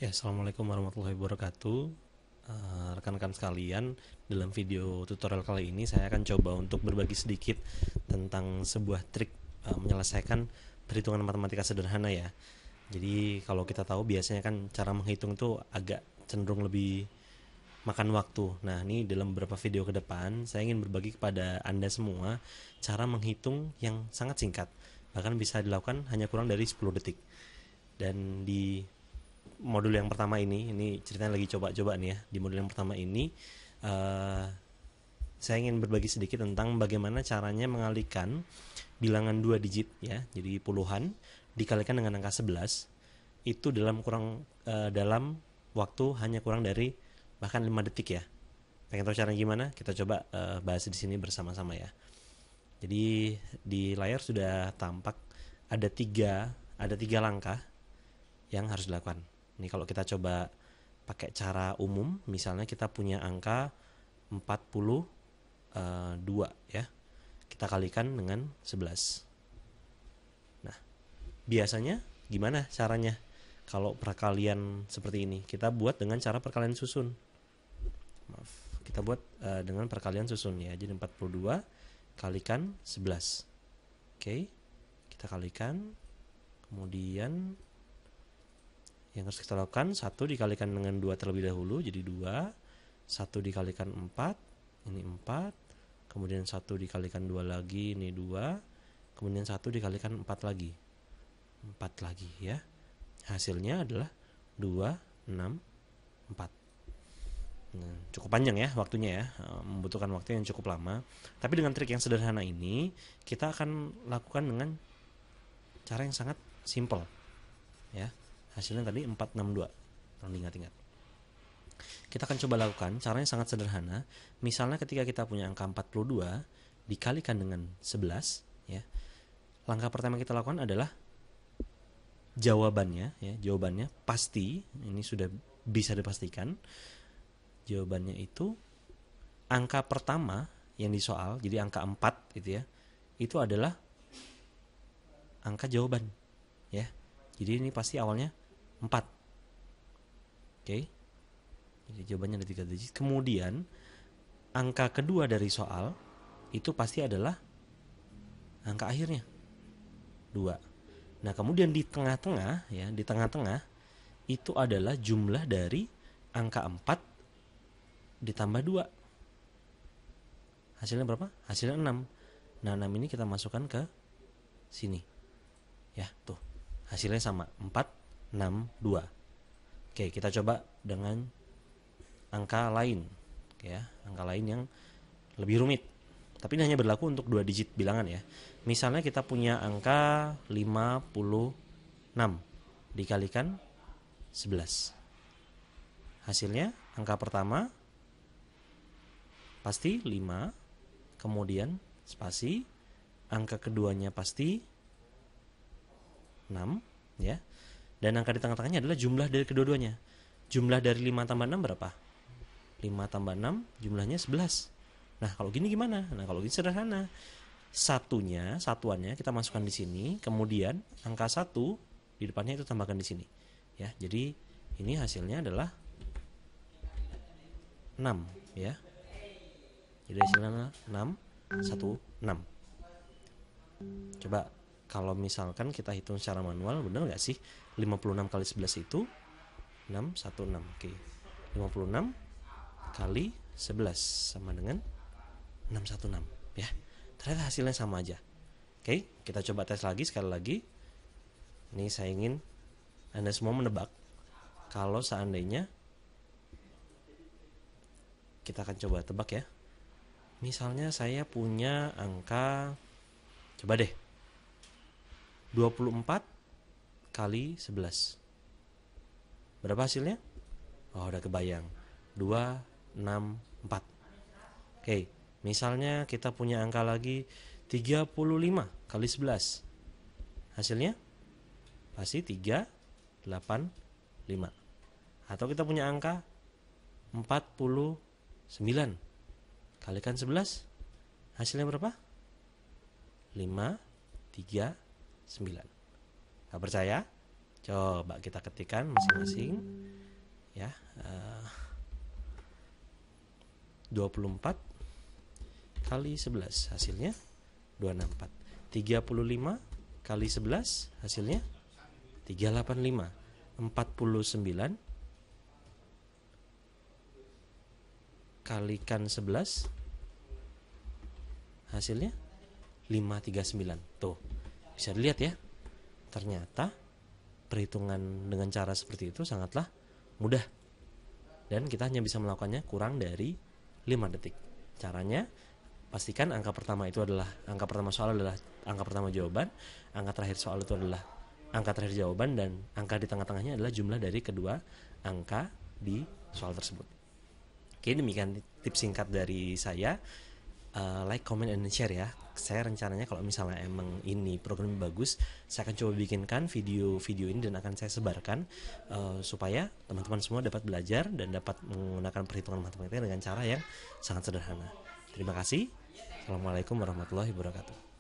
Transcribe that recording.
Ya, Assalamualaikum warahmatullahi wabarakatuh. Rekan-rekan sekalian, dalam video tutorial kali ini saya akan coba untuk berbagi sedikit tentang sebuah trik menyelesaikan perhitungan matematika sederhana ya. Jadi kalau kita tahu biasanya kan cara menghitung itu agak cenderung lebih makan waktu. Nah, ini dalam beberapa video ke depan saya ingin berbagi kepada Anda semua cara menghitung yang sangat singkat. Bahkan bisa dilakukan hanya kurang dari 10 detik. Dan di modul yang pertama ini ceritanya lagi coba-coba nih ya. Di modul yang pertama ini uh, saya ingin berbagi sedikit tentang bagaimana caranya mengalihkan bilangan 2 digit ya, jadi puluhan dikalikan dengan angka 11 itu dalam waktu hanya kurang dari bahkan 5 detik ya. Pengen tahu caranya gimana? Kita coba bahas di sini bersama-sama ya. Jadi di layar sudah tampak ada tiga langkah yang harus dilakukan. Ini kalau kita coba pakai cara umum, misalnya kita punya angka 42 ya. Kita kalikan dengan 11. Nah, biasanya gimana caranya? Kalau perkalian seperti ini, kita buat dengan cara perkalian susun. Kita buat dengan perkalian susun ya. Jadi 42 kalikan 11. Oke. Kita kalikan. Kemudian yang harus kita lakukan 1 dikalikan dengan 2 terlebih dahulu, jadi 2. 1 dikalikan 4, ini 4. Kemudian 1 dikalikan 2 lagi, ini 2. Kemudian 1 dikalikan 4 lagi, 4 lagi ya. Hasilnya adalah 2, 6, 4. Nah, cukup panjang ya waktunya ya, membutuhkan waktu yang cukup lama. Tapi dengan trik yang sederhana ini kita akan lakukan dengan cara yang sangat simple ya. Hasilnya tadi 462. Tolong diingat-ingat. Kita akan coba lakukan caranya sangat sederhana. Misalnya ketika kita punya angka 42 dikalikan dengan 11 ya. Langkah pertama kita lakukan adalah jawabannya ya, jawabannya pasti, ini sudah bisa dipastikan. Jawabannya itu angka pertama yang disoal, jadi angka 4 gitu ya. Itu adalah angka jawaban ya. Jadi ini pasti awalnya 4. Oke. Jadi jawabannya ada 3 digit. Kemudian angka kedua dari soal itu pasti adalah angka akhirnya 2. Nah, kemudian di tengah-tengah ya, di tengah-tengah itu adalah jumlah dari angka 4 ditambah 2. Hasilnya berapa? Hasilnya 6. Nah, 6 ini kita masukkan ke sini. Ya, tuh. Hasilnya sama, 4, 6, 2. Oke, kita coba dengan angka lain ya, angka lain yang lebih rumit. Tapi ini hanya berlaku untuk 2 digit bilangan ya. Misalnya kita punya angka 56 dikalikan 11. Hasilnya angka pertama pasti 5, kemudian spasi, angka keduanya pasti 6 ya. Dan angka di tengah-tengahnya adalah jumlah dari kedua-duanya. Jumlah dari 5 tambah 6 berapa? 5 tambah 6 jumlahnya 11. Nah, kalau gini gimana? Nah, kalau gini sederhana. Satuannya kita masukkan di sini, kemudian angka 1 di depannya itu tambahkan di sini. Ya, jadi ini hasilnya adalah 6 ya. Jadi hasilnya 6, 1, 6. Coba kalau misalkan kita hitung secara manual, benar nggak sih 56 kali 11 itu 616. Oke. 56 kali 11 sama dengan 616 ya. Ternyata hasilnya sama aja. Oke, kita coba tes lagi sekali lagi. Ini saya ingin Anda semua menebak kalau seandainya kita akan coba tebak ya. Misalnya saya punya angka, coba deh, 24 kali 11. Berapa hasilnya? Oh, udah kebayang. 2, 6, 4. Oke, misalnya kita punya angka lagi 35 kali 11. Hasilnya pasti 3, 8, 5. Atau kita punya angka 49 kalikan 11. Hasilnya berapa? 5, 3, 9. Gak percaya? Coba kita ketikkan masing-masing. ya. 24 kali 11 hasilnya 264. 35 kali 11 hasilnya 385. 49 kalikan 11 hasilnya 539. Tuh, bisa dilihat ya. Ternyata perhitungan dengan cara seperti itu sangatlah mudah. Dan kita hanya bisa melakukannya kurang dari 5 detik. Caranya, pastikan angka pertama soal adalah angka pertama jawaban, angka terakhir soal itu adalah angka terakhir jawaban, dan angka di tengah-tengahnya adalah jumlah dari kedua angka di soal tersebut. Oke, demikian tips singkat dari saya. Like, comment, and share ya. Saya rencananya kalau misalnya emang ini program bagus, saya akan coba bikinkan video ini dan akan saya sebarkan supaya teman-teman semua dapat belajar dan dapat menggunakan perhitungan matematika dengan cara yang sangat sederhana. Terima kasih. Assalamualaikum warahmatullahi wabarakatuh.